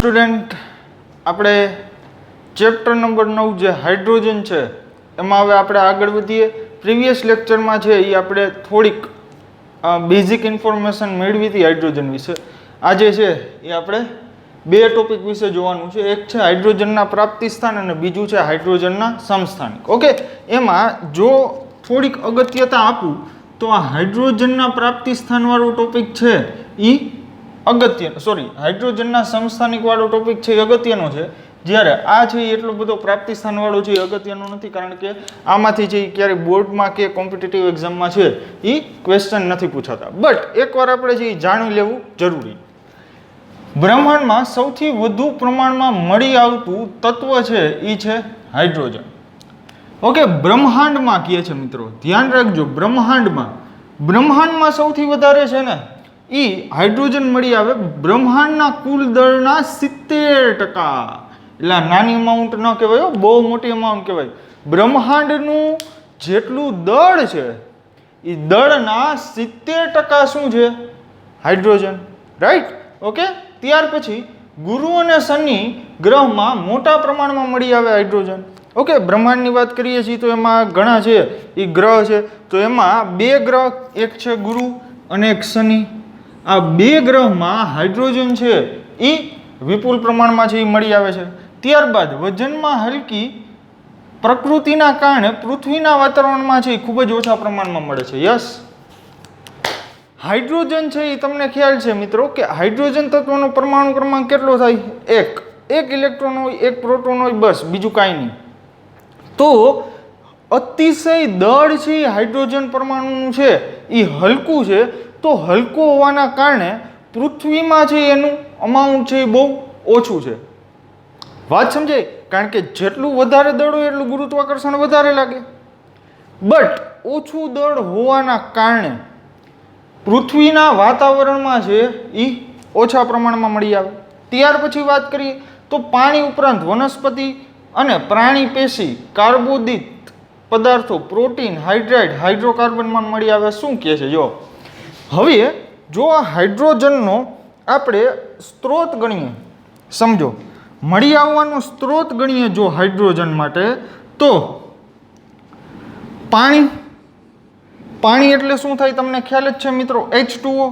Student, આપણે chapter number 9 જે hydrogen છે એમાં હવે આપણે આગળ વધીએ. પ્રીવિયસ લેક્ચરમાં છે એ આપણે થોડીક બેઝિક ઇન્ફોર્મેશન મેળવી હતી હાઇડ્રોજન વિશે. આજે છે એ આપણે બે ટોપિક વિશે જોવાનું છે. એક છે હાઇડ્રોજનના પ્રાપ્તિ સ્થાન અને બીજું છે હાઇડ્રોજનના સમસ્થાનિક. ઓકે, એમાં જો થોડીક અગત્યતા આપું તો આ હાઇડ્રોજનના પ્રાપ્તિ સ્થાનવાળો ટોપિક છે એ અગત્યનો, હાઇડ્રોજનના સમસ્થાનિક વાળો ટોપિક છે એ અગત્યનો છે. જ્યારે આ છે એ એટલો બધો પ્રાપ્તિ સ્થાનવાળો છે એ અગત્યનો નથી, કારણ કે આમાંથી છે એ ક્યારેય બોર્ડમાં કે કોમ્પિટિટિવ એક્ઝામમાં છે એ ક્વેશ્ચન નથી પૂછાતા. બટ એકવાર આપણે છે એ જાણી લેવું જરૂરી. બ્રહ્માંડમાં સૌથી વધુ પ્રમાણમાં મળી આવતું તત્વ છે એ છે હાઇડ્રોજન. ઓકે, બ્રહ્માંડમાં કહે છે મિત્રો, ધ્યાન રાખજો, બ્રહ્માંડમાં સૌથી વધારે છે ને એ હાઇડ્રોજન મળી આવે. બ્રહ્માંડના કુલ દળના 70%. એટલે નાની અમાઉન્ટ ન કહેવાય, બહુ મોટી અમાઉન્ટ કહેવાય. બ્રહ્માંડનું જેટલું દળ છે એ દળના 70% શું છે? હાઇડ્રોજન. રાઈટ? ઓકે, ત્યાર પછી ગુરુ અને શનિ ગ્રહમાં મોટા પ્રમાણમાં મળી આવે હાઇડ્રોજન. ઓકે, બ્રહ્માંડની વાત કરીએ છીએ તો એમાં ઘણા છે એ ગ્રહ છે. તો એમાં બે ગ્રહ, એક છે ગુરુ અને એક શનિ. આ બે ગ્રહમાં હાઇડ્રોજન છે એ વિપુલ પ્રમાણમાં છે એ મળી આવે છે. ત્યારબાદ વજનમાં હલકી પ્રકૃતિના કારણે પૃથ્વીના વાતાવરણમાં છે એ ખૂબ જ ઓછા પ્રમાણમાં મળે છે. યસ, હાઇડ્રોજન છે એ તમને ખ્યાલ છે મિત્રો કે હાઇડ્રોજન તત્વનો પરમાણુ ક્રમાંક કેટલો થાય? એક ઇલેક્ટ્રોન હોય, એક પ્રોટોન હોય, બસ, બીજું કાંઈ નહીં. તો અતિશય દળ છે હાઇડ્રોજન પરમાણુનું છે એ હલકું છે. તો હલકું હોવાના કારણે પૃથ્વીમાં છે એનું અમાઉન્ટ છે એ બહુ ઓછું છે. વાત સમજાય? કારણ કે જેટલું વધારે દળ હોય એટલું ગુરુત્વાકર્ષણ વધારે લાગે. બટ ઓછું દળ હોવાના કારણે પૃથ્વીના વાતાવરણમાં છે એ ઓછા પ્રમાણમાં મળી આવે. ત્યાર પછી વાત કરીએ તો પાણી ઉપરાંત વનસ્પતિ અને પ્રાણી પેશી કાર્બોદિત પદાર્થો, પ્રોટીન, હાઇડ્રેટ, હાઇડ્રોકાર્બનમાં મળી આવે. શું કહે છે જો, હવે જો આ હાઇડ્રોજનનો આપણે સ્ત્રોત ગણીએ, સમજો, મળી આવવાનો સ્ત્રોત ગણીએ જો હાઇડ્રોજન માટે, તો પાણી એટલે શું થાય તમને ખ્યાલ જ છે મિત્રો, H2O.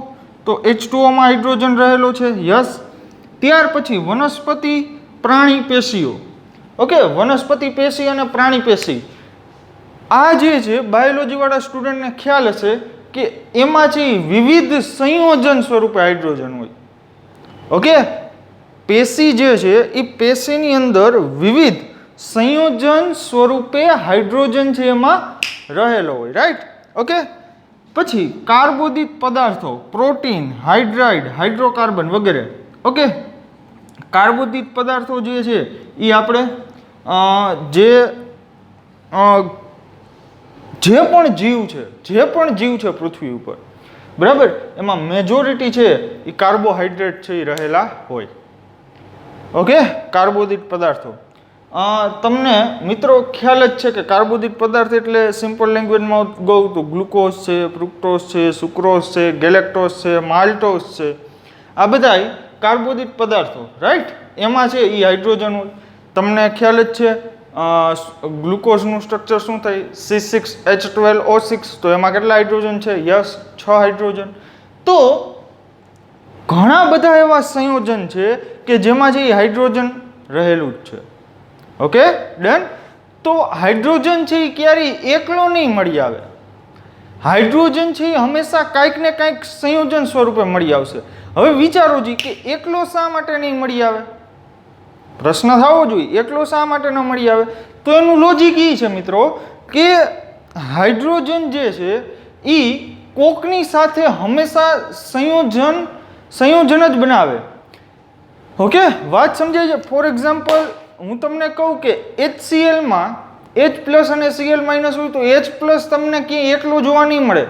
તો H2Oમાં હાઇડ્રોજન રહેલો છે. યસ. ત્યાર પછી વનસ્પતિ, પ્રાણી પેશીઓ. ઓકે, વનસ્પતિ પેશી અને પ્રાણી પેશી, આ જે છે બાયોલોજી વાળા સ્ટુડન્ટને ખ્યાલ હશે કે એમાં છે વિવિધ સંયોજન સ્વરૂપે હાઇડ્રોજન હોય. ઓકે, પેશી જે છે એ પેશીની અંદર વિવિધ સંયોજન સ્વરૂપે હાઇડ્રોજન છે એમાં રહેલો હોય. રાઈટ? ઓકે, પછી કાર્બોદિત પદાર્થો, પ્રોટીન, હાઇડ્રાઇડ, હાઇડ્રોકાર્બન વગેરે. ઓકે, કાર્બોદિત પદાર્થો જે છે એ આપણે જે પણ જીવ છે પૃથ્વી ઉપર, બરાબર, એમાં મેજોરિટી છે એ કાર્બોહાઈડ્રેટ છે એ રહેલા હોય. ઓકે, કાર્બોદિત પદાર્થો. તમને મિત્રો ખ્યાલ જ છે કે કાર્બોદિત પદાર્થ એટલે સિમ્પલ લેંગ્વેજમાં કહું તો ગ્લુકોઝ છે, ફ્રુક્ટોઝ છે, સુક્રોઝ છે, ગેલેક્ટોઝ છે, માલ્ટોઝ છે, આ બધા કાર્બોદિત પદાર્થો. રાઈટ? એમાં છે એ હાઇડ્રોજન હોય. તમને ખ્યાલ જ છે ગ્લુકોઝનું સ્ટ્રક્ચર શું થાય? C6H12O6. તો એમાં કેટલા હાઇડ્રોજન છે? Yes, 6 hydrogen. તો ઘણા બધા એવા સંયોજન છે કે જેમાં છે એ હાઇડ્રોજન રહેલું જ છે. Okay, done. તો હાઇડ્રોજન છે એ ક્યારેય એકલો નહીં મળી આવે. હાઇડ્રોજન છે એ હંમેશા કાંઈક ને કાંઈક સંયોજન સ્વરૂપે મળી આવશે. હવે વિચારો જી કે એકલો શા માટે નહીં મળી આવે? પ્રશ્ન થવો જોઈએ, એકલો શા માટે ન મળી આવે? તો એનું લોજિક એ છે મિત્રો કે હાઇડ્રોજન જે છે એ કોકની સાથે હંમેશા સંયોજન જ બનાવે. ઓકે, વાત સમજાય છે? ફોર એક્ઝામ્પલ હું તમને કહું કે HClમાં H+ અને Cl- હોય તો H+ તમને ક્યાંય એકલો જોવા નહીં મળે.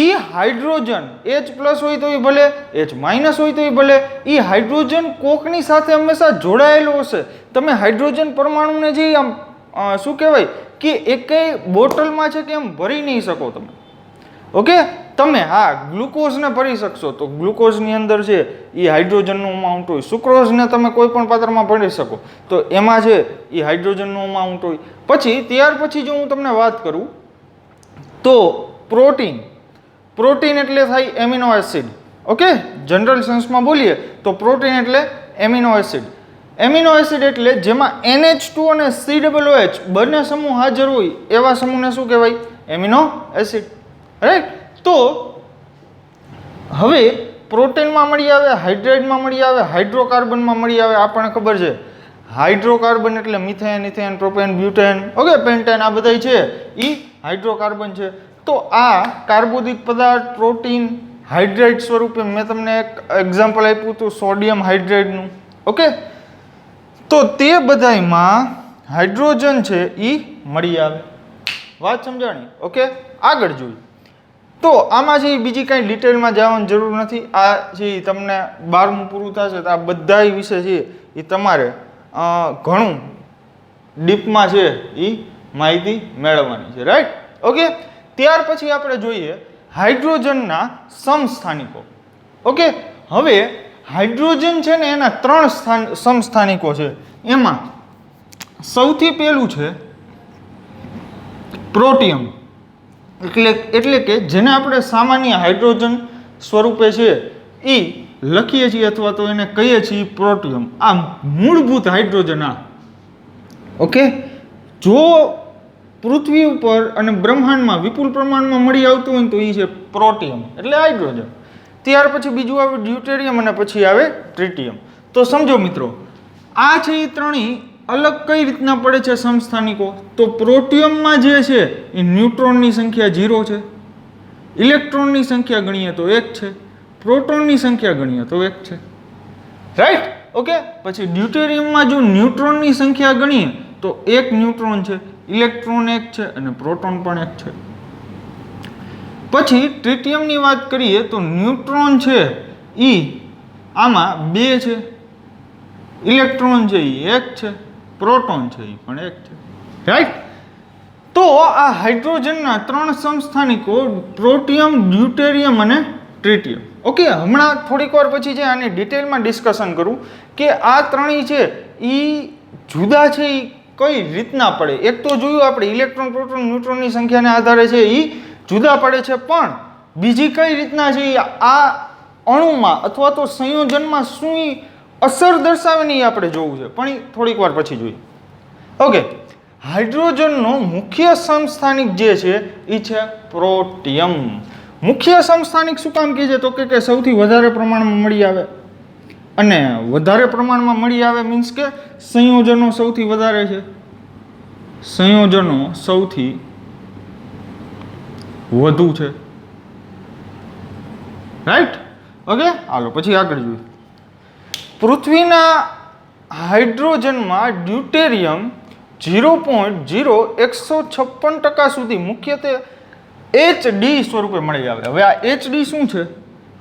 એ હાઇડ્રોજન H+ હોય તો એ ભલે, H- હોય તો એ ભલે, એ હાઇડ્રોજન કોકની સાથે હંમેશા જોડાયેલો હશે. તમે હાઇડ્રોજન પરમાણુને જે આમ શું કહેવાય કે એકેય બોટલમાં છે કે એમ ભરી નહીં શકો તમે. ઓકે, તમે હા ગ્લુકોઝને ભરી શકશો તો ગ્લુકોઝની અંદર છે એ હાઇડ્રોજનનું અમાઉન્ટ હોય. સુક્રોઝને તમે કોઈ પણ પાત્રમાં ભરી શકો તો એમાં છે એ હાઇડ્રોજનનું અમાઉન્ટ હોય. પછી ત્યાર પછી જો હું તમને વાત કરું તો પ્રોટીન એટલે થાય એમિનો એસિડ. ઓકે, જનરલ સેન્સમાં બોલીએ તો પ્રોટીન એટલે એમિનો એસિડ. એમિનો એસિડ એટલે જેમાં NH2 અને COOH બંને સમૂહ હાજર હોય એવા સમૂહને શું કહેવાય? Amino acid. રાઈટ. તો હવે પ્રોટીનમાં મળી આવે, હાઇડ્રેટમાં મળી આવે, હાઇડ્રોકાર્બનમાં મળી આવે. આપણને ખબર છે હાઇડ્રોકાર્બન એટલે methane, ethane, propane, butane, okay, pentane, આ બધા છે એ હાઇડ્રોકાર્બન છે. તો આ કાર્બોદિત પદાર્થ પ્રોટીન હાઇડ્રેટ સ્વરૂપે મેં તમને એક એક્ઝામ્પલ આપ્યું હતું સોડિયમ હાઇડ્રેટનું. ઓકે, તો તે બધામાં હાઇડ્રોજન છે એ મળી આવે. વાત સમજાણી? ઓકે, આગળ જોઈએ તો આમાં છે બીજી કાંઈ ડિટેલમાં જવાની જરૂર નથી. આ છે તમને 12મું પૂરું થશે તો આ બધા વિશે છે એ તમારે ઘણું ડીપમાં છે એ માહિતી મેળવવાની છે. રાઈટ. ઓકે, ત્યાર પછી આપણે જોઈએ હાઇડ્રોજનના સમસ્થાનિકો. ઓકે, હવે હાઇડ્રોજન છે ને એના 3 સમસ્થાનિકો છે. એમાં સૌથી પહેલું છે પ્રોટિયમ, એટલે કે જેને આપણે સામાન્ય હાઇડ્રોજન સ્વરૂપે છે એ લખીએ છીએ અથવા તો એને કહીએ છીએ પ્રોટિયમ. આ મૂળભૂત હાઇડ્રોજન. આ ઓકે, જો પૃથ્વી ઉપર અને બ્રહ્માંડમાં વિપુલ પ્રમાણમાં મળી આવતું હોય તો એ છે પ્રોટિયમ એટલે હાઇડ્રોજન. ત્યાર પછી બીજું આવે ડ્યુટેરિયમ અને પછી આવે ટ્રિટિયમ. તો સમજો મિત્રો, આ છે એ ત્રણેય અલગ કઈ રીતના પડે છે સમસ્થાનિકો? તો પ્રોટિયમમાં જે છે એ ન્યુટ્રોનની સંખ્યા 0 છે, ઇલેક્ટ્રોનની સંખ્યા ગણીએ તો 1 છે, પ્રોટોનની સંખ્યા ગણીએ તો 1 છે. રાઈટ. ઓકે, પછી ડ્યુટેરિયમમાં જો ન્યુટ્રોનની સંખ્યા ગણીએ તો 1 ન્યુટ્રોન છે, ઇલેક્ટ્રોન 1 છે અને પ્રોટોન પણ 1 છે. પછી ટ્રિટિયમની વાત કરીએ તો ન્યુટ્રોન છે એ આમાં 2 છે, ઇલેક્ટ્રોન છે એ 1 છે, પ્રોટોન છે એ પણ 1 છે. રાઈટ. તો આ હાઇડ્રોજનના 3 સમસ્થાનિકો પ્રોટિયમ, ડ્યુટેરિયમ અને ટ્રિટિયમ. ઓકે, હમણાં થોડીક વાર પછી છે આની ડિટેલમાં ડિસ્કશન કરું કે આ ત્રણેય છે એ જુદા છે એ કઈ રીતના પડે. એક તો જોયું આપણે ઇલેક્ટ્રોન, પ્રોટોન, ન્યુટ્રોનની સંખ્યાને આધારે છે એ જુદા પડે છે, પણ બીજી કઈ રીતના છે આ અણુમાં અથવા તો સંયોજનમાં શું અસર દર્શાવે ને એ આપણે જોવું છે, પણ એ થોડીક વાર પછી જોઈએ. ઓકે, હાઇડ્રોજનનો મુખ્ય સમસ્થાનિક જે છે એ છે પ્રોટિયમ. મુખ્ય સમસ્થાનિક શું કામ કહે છે? તો કે સૌથી વધારે પ્રમાણમાં મળી આવે. અને વધારે પ્રમાણમાં મળી આવે મીન્સ કે સંયોજનો સૌથી વધારે છે, સંયોજનો સૌથી વધુ છે. રાઈટ. ઓકે, હાલો પછી આગળ જોઈએ. પૃથ્વીના હાઇડ્રોજનમાં ડ્યુટેરિયમ 0.0156% સુધી મુખ્યત્વે HD સ્વરૂપે મળી આવે. હવે આ HD શું છે?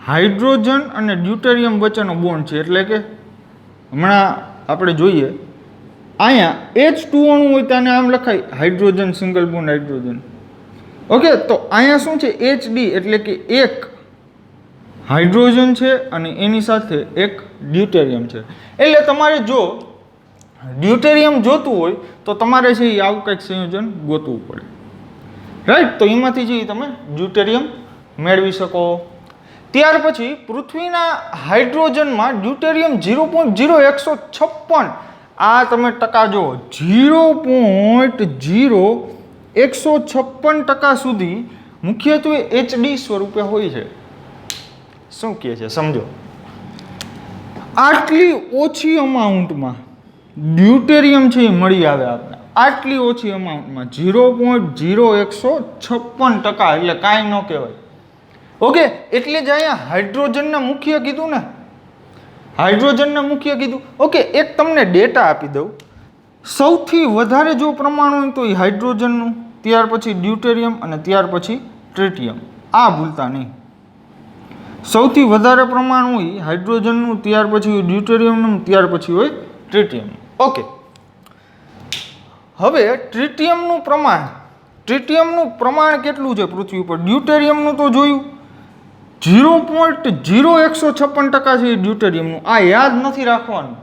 હાઇડ્રોજન અને ડ્યુટેરિયમ વચ્ચેનો બોન્ડ છે. એટલે કે હમણાં આપણે જોઈએ અહીંયા H2 અણુ હોય તો આને આમ લખાય hydrogen single bond hydrogen. Okay, તો અહીંયા શું છે? HD એટલે કે એક હાઇડ્રોજન છે અને એની સાથે એક ડ્યુટેરિયમ છે. એટલે તમારે જો ડ્યુટેરિયમ જોતું હોય તો તમારે છે એ આવું કંઈક સંયોજન ગોતવું પડે. રાઈટ. તો એમાંથી જે તમે ડ્યુટેરિયમ મેળવી શકો. ત્યાર પછી પૃથ્વીના હાઇડ્રોજનમાં ડ્યુટેરિયમ 0.0156, આ તમે ટકા જો 0.0156% સુધી મુખ્યત્વે HD સ્વરૂપે હોય છે. શું કહે છે સમજો. આટલી ઓછી અમાઉન્ટમાં ડ્યુટેરિયમ છે એ મળી આવે આપણે, આટલી ઓછી અમાઉન્ટમાં 0.0156%, એટલે કાંઈ ન કહેવાય. ઓકે, એટલે જ અહીંયા હાઇડ્રોજનના મુખ્ય કીધું ને, હાઇડ્રોજનના મુખ્ય કીધું. ઓકે, એક તમને ડેટા આપી દઉં. સૌથી વધારે જો પ્રમાણ હોય તો એ હાઇડ્રોજનનું, ત્યાર પછી ડ્યુટેરિયમ અને ત્યાર પછી ટ્રિટિયમ. આ ભૂલતા નહીં. સૌથી વધારે પ્રમાણ હોય હાઇડ્રોજનનું, ત્યાર પછી હોય ડ્યુટેરિયમનું, ત્યાર પછી હોય ટ્રિટિયમ. ઓકે, હવે ટ્રિટિયમનું પ્રમાણ કેટલું છે પૃથ્વી ઉપર? ડ્યુટેરિયમનું તો જોયું, 0.0156% છે ડ્યુટેરિયમનું. આ યાદ નથી રાખવાનું,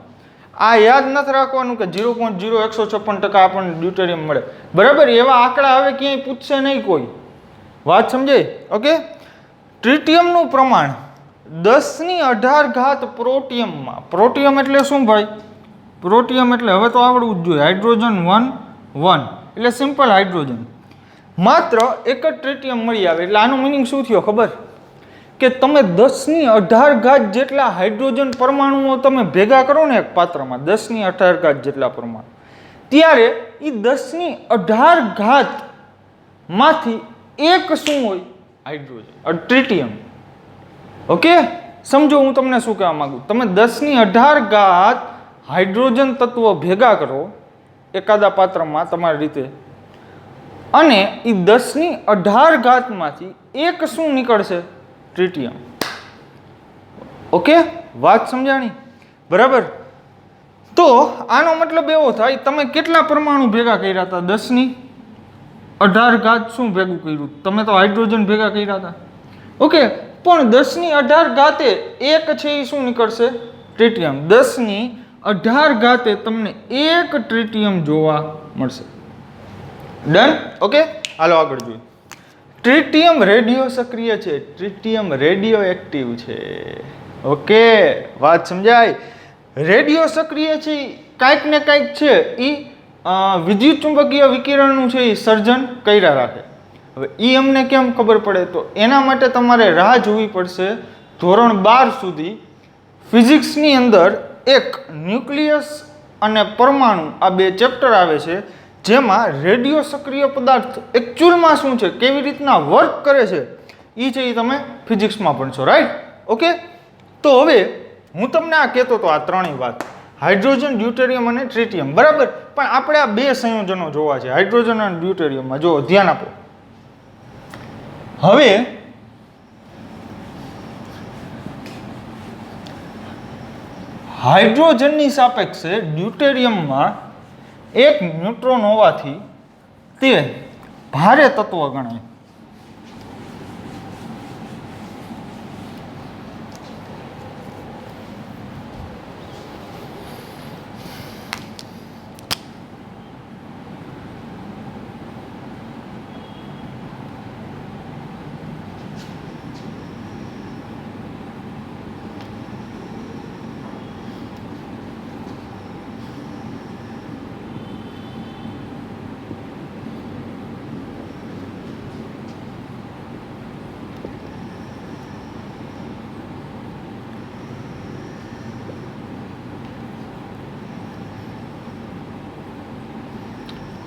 આ યાદ નથી રાખવાનું કે 0.0156% આપણને ડ્યુટેરિયમ મળે. બરાબર, એવા આંકડા હવે ક્યાંય પૂછશે નહીં કોઈ. વાત સમજાય? ઓકે. ટ્રિટિયમનું પ્રમાણ 1018 પ્રોટિયમમાં. પ્રોટિયમ એટલે શું ભાઈ? પ્રોટિયમ એટલે હવે તો આવડવું જ જોઈએ. હાઇડ્રોજન 1 એટલે સિમ્પલ હાઇડ્રોજન. માત્ર એક જ ટ્રિટિયમ મળી આવે એટલે આનું મિનિંગ શું થયો ખબર? કે તમે 1018 જેટલા હાઇડ્રોજન પરમાણુઓ તમે ભેગા કરો ને એક પાત્રમાં, 1018 જેટલા પરમાણુ, ત્યારે એ 1018 માંથી એક શું હોય? Hydrogen, tritium. ઓકે, સમજો હું તમને શું કહેવા માંગુ. તમે 1018 હાઇડ્રોજન તત્વો ભેગા કરો એકાદા પાત્રમાં તમારી રીતે, અને એ 1018 માંથી એક શું નીકળશે? ટ્રિટિયમ. ઓકે, વાત સમજાણી? બરાબર. તો આનો મતલબ એવો થાય, તમે કેટલા પરમાણુ ભેગા કર્યા હતા? 1018 શું ભેગું કર્યું? તમે તો હાઇડ્રોજન ભેગા કર્યા હતા. ઓકે, પણ 1018 એક છે એ શું નીકળશે? ટ્રિટિયમ. 1018 તમને એક ટ્રિટિયમ જોવા મળશે. ડન? ઓકે, હાલો આગળ જોઈએ. ટ્રિટિયમ રેડિયો સક્રિય છે, ટ્રિટિયમ રેડિયો એક્ટિવ છે. ઓકે, વાત સમજાય? રેડિયો સક્રિય છે, કાંઈક ને કાંઈક છે એ વિદ્યુત ચુંબકીય વિકિરણનું છે એ સર્જન કર્યા રાખે. હવે એ અમને કેમ ખબર પડે? તો એના માટે તમારે રાહ જોવી પડશે ધોરણ 12 સુધી. ફિઝિક્સની અંદર એક ન્યુક્લિયસ અને પરમાણુ આ બે ચેપ્ટર આવે છે, જેમાં રેડિયો સક્રિય પદાર્થ એકચ્યુઅલમાં શું છે, કેવી રીતના વર્ક કરે છે, એ છે એ તમે ફિઝિક્સમાં ભણશો. રાઈટ? ઓકે. તો હવે હું તમને આ કહેતો હતો આ ત્રણેય વાત, હાઇડ્રોજન, ડ્યુટેરિયમ અને ટ્રિટિયમ. બરાબર, પણ આપણે આ બે સંયોજનો જોવા છે, હાઇડ્રોજન અને ડ્યુટેરિયમમાં. જો ધ્યાન આપો. હવે હાઇડ્રોજનની સાપેક્ષે ડ્યુટેરિયમમાં એક ન્યુટ્રોન હોવાથી તે ભારે તત્વ ગણાય.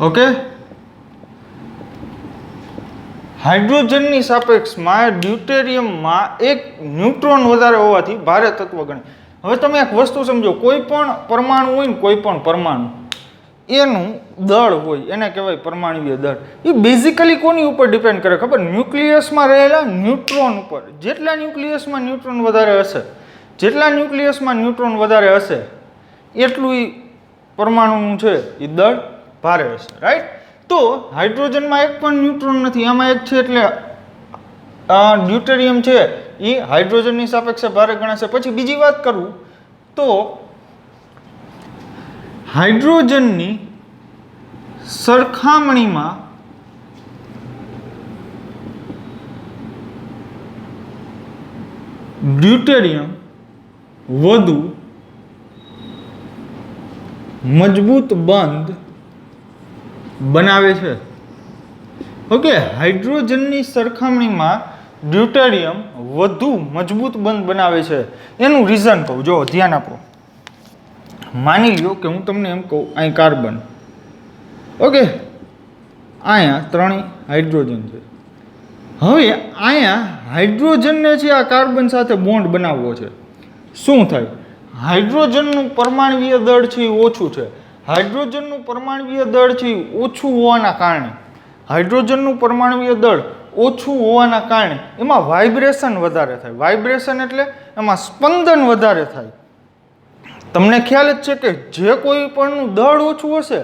ઓકે, હાઇડ્રોજનની સાપેક્ષમાં ડ્યુટેરિયમમાં એક ન્યુટ્રોન વધારે હોવાથી ભારે તત્વ ગણાય. હવે તમે એક વસ્તુ સમજો, કોઈ પણ પરમાણુ હોય ને, કોઈ પણ પરમાણુ, એનું દળ હોય એને કહેવાય પરમાણુય દળ. એ બેઝિકલી કોની ઉપર ડિપેન્ડ કરે ખબર? ન્યુક્લિયસમાં રહેલા ન્યુટ્રોન ઉપર. જેટલા ન્યુક્લિયસમાં ન્યુટ્રોન વધારે હશે, એટલું એ પરમાણુનું છે એ દળ ભારે હશે. રાઈટ? તો હાઇડ્રોજનમાં એક પણ ન્યુટ્રોન નથી, આમાં એક છે, એટલે ડ્યુટેરિયમ છે એ હાઇડ્રોજનની સાપેક્ષે ભારે ગણાશે. પછી બીજી વાત કરું તો હાઇડ્રોજનની સરખામણીમાં ડ્યુટેરિયમ વધુ મજબૂત બંધ બનાવે છે. ઓકે, હાઇડ્રોજનની સરખામણીમાં ડ્યુટેરિયમ વધુ મજબૂત બંધ બનાવે છે. એનું રીઝન કહું, જો ધ્યાન આપો. માની લો કે હું તમને એમ કહું, અહીં કાર્બન, ઓકે, અહીંયા ત્રણેય હાઇડ્રોજન છે. હવે અહીંયા હાઇડ્રોજનને છે આ કાર્બન સાથે બોન્ડ બનાવવો છે. શું થાય? હાઇડ્રોજનનું પરમાણુય દળ છે એ ઓછું છે. હાઇડ્રોજનનું પરમાણુય દળ છે એ ઓછું હોવાના કારણે એમાં વાઇબ્રેશન વધારે થાય. વાઇબ્રેશન એટલે એમાં સ્પંદન વધારે થાય. તમને ખ્યાલ જ છે કે જે કોઈ પણનું દળ ઓછું હશે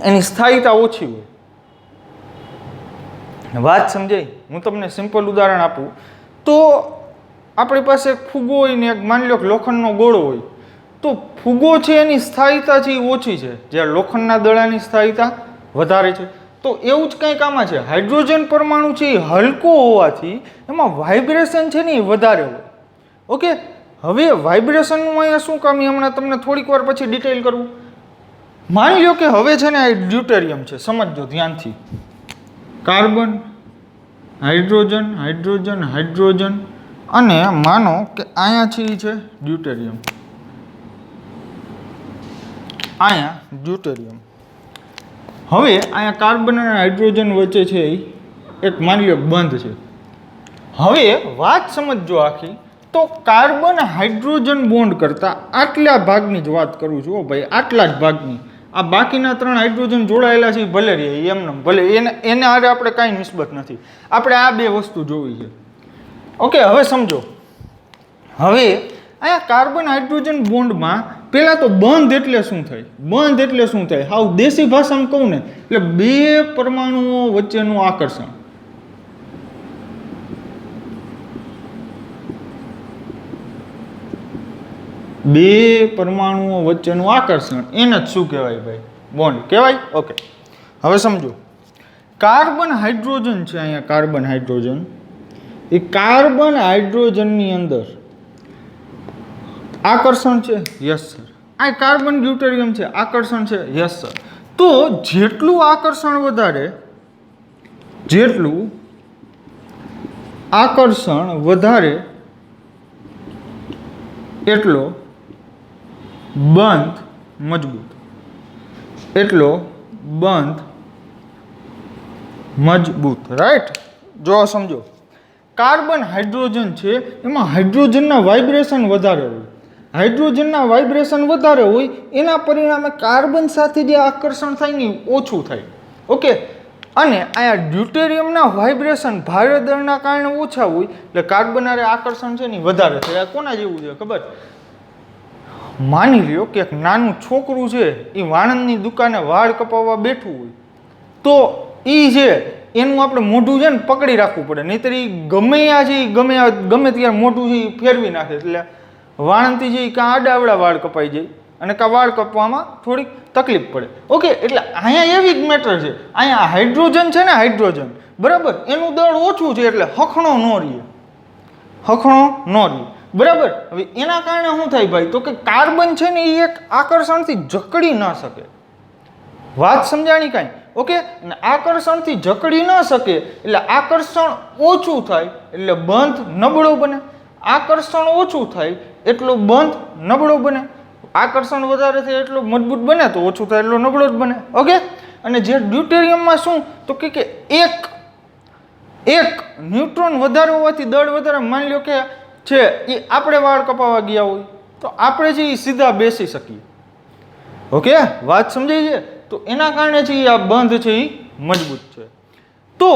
એની સ્થાયીતા ઓછી હોય. વાત સમજાય? હું તમને સિમ્પલ ઉદાહરણ આપું તો આપણી પાસે એક ફુગો હોય ને એક માની લો કે લોખંડનો ગોળો હોય, તો ફુગો છે એની સ્થાયીતા છે એ ઓછી છે, જ્યારે લોખંડના દડાની સ્થાયીતા વધારે છે. તો એવું જ કંઈક આમાં છે, હાઇડ્રોજન પરમાણુ છે એ હલકો હોવાથી એમાં વાઇબ્રેશન છે ને એ વધારે હોય. ઓકે, હવે વાઇબ્રેશનનું અહીંયા શું કામ એ હમણાં તમને થોડીક વાર પછી ડિટેલ કરવું. માની લો કે હવે છે ને આ ડ્યુટેરિયમ છે, સમજજો ધ્યાનથી. કાર્બન, હાઇડ્રોજન, હાઇડ્રોજન, હાઇડ્રોજન અને માનો કે અહીંયા છે એ છે ડ્યુટેરિયમ, અહીંયા ડ્યુટેરિયમ. હવે અહીંયા કાર્બન અને હાઇડ્રોજન વચ્ચે છે એક માની લો બંધ છે. હવે વાત સમજજો આખી, તો કાર્બન હાઇડ્રોજન બોન્ડ કરતાં આટલા ભાગની જ વાત કરું છું ભાઈ, આટલા જ ભાગની. આ બાકીના 3 હાઇડ્રોજન જોડાયેલા છે ભલે રહે એમને ભલે, એને આરે આપણે કાંઈ નિસ્બત નથી. આપણે આ 2 વસ્તુ જોવી છે. ઓકે, હવે સમજો. હવે અહીંયા કાર્બન હાઇડ્રોજન બોન્ડમાં પહેલાં તો બંધ એટલે શું થાય? બંધ એટલે શું થાય? હાવ દેશી ભાષામાં કહું ને, એટલે 2 પરમાણુઓ વચ્ચેનું આકર્ષણ. બે પરમાણુઓ વચ્ચેનું આકર્ષણ, એને જ શું કહેવાય ભાઈ? બોન્ડ કહેવાય. ઓકે, હવે સમજો. કાર્બન હાઇડ્રોજન છે અહીંયા, કાર્બન હાઇડ્રોજન, એ કાર્બન હાઇડ્રોજનની અંદર આકર્ષણ છે, યસ સર. આ કાર્બન ડ્યુટેરિયમ છે, આકર્ષણ છે, યસ સર. તો જેટલું આકર્ષણ વધારે, જેટલું આકર્ષણ વધારે એટલો બંધ મજબૂત, એટલો બંધ મજબૂત. રાઈટ? જો સમજો, કાર્બન હાઇડ્રોજન છે એમાં હાઇડ્રોજનના વાઇબ્રેશન વધારે હોય, હાઇડ્રોજનના વાઇબ્રેશન વધારે હોય એના પરિણામે કાર્બન સાથે જે આકર્ષણ થાય ને ઓછું થાય. ઓકે, અને અહીંયા ડ્યુટેરિયમના વાઇબ્રેશન ભારે દળના કારણે ઓછા હોય એટલે કાર્બન હારે આકર્ષણ છે ને વધારે થાય. આ કોના જેવું છે ખબર? માની લ્યો કે એક નાનું છોકરું છે એ વાણંદની દુકાને વાળ કપાવવા બેઠું હોય, તો એ છે એનું આપણે મોઢું છે ને પકડી રાખવું પડે, નહીંતર એ ગમે આ છે ગમે ત્યારે મોઢું છે એ ફેરવી નાખે, એટલે વાણંદથી છે એ કાં આડાવડા વાળ કપાઈ જાય અને કાં વાળ કપવામાં થોડીક તકલીફ પડે. ઓકે, એટલે અહીંયા એવી જ મેટર છે. અહીંયા હાઇડ્રોજન છે ને, હાઇડ્રોજન બરાબર, એનું દળ ઓછું છે એટલે હખણો ન રહીએ, હખણો ન રહીએ બરાબર. હવે એના કારણે શું થાય ભાઈ? તો કે કાર્બન છે ને એ એક આકર્ષણથી જકડી ન શકે. વાત સમજાણી કાંઈ? ઓકે, અને આકર્ષણથી જકડી ન શકે એટલે આકર્ષણ ઓછું થાય એટલે બંધ નબળો બને, આકર્ષણ ઓછું થાય એટલો બંધ નબળો બને, આકર્ષણ વધારે થાય એટલો મજબૂત બને, તો ઓછું થાય એટલો નબળો જ બને. ઓકે, અને જે ડ્યુટેરિયમમાં શું તો કે એક ન્યુટ્રોન વધારે હોવાથી દળ વધારે, માની લો કે છે એ આપણે વાળ કપાવવા ગયા હોય તો આપણે છે એ સીધા બેસી શકીએ. ઓકે, વાત સમજાય છે? તો એના કારણે છે આ બંધ છે એ મજબૂત છે. તો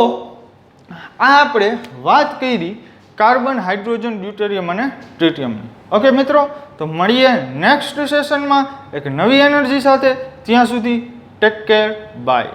આ આપણે વાત કરી કાર્બન, હાઇડ્રોજન, ડ્યુટેરિયમ અને ટ્રિટિયમની. ઓકે મિત્રો, તો મળીએ નેક્સ્ટ સેશનમાં એક નવી એનર્જી સાથે. ત્યાં સુધી ટેક કેર, બાય.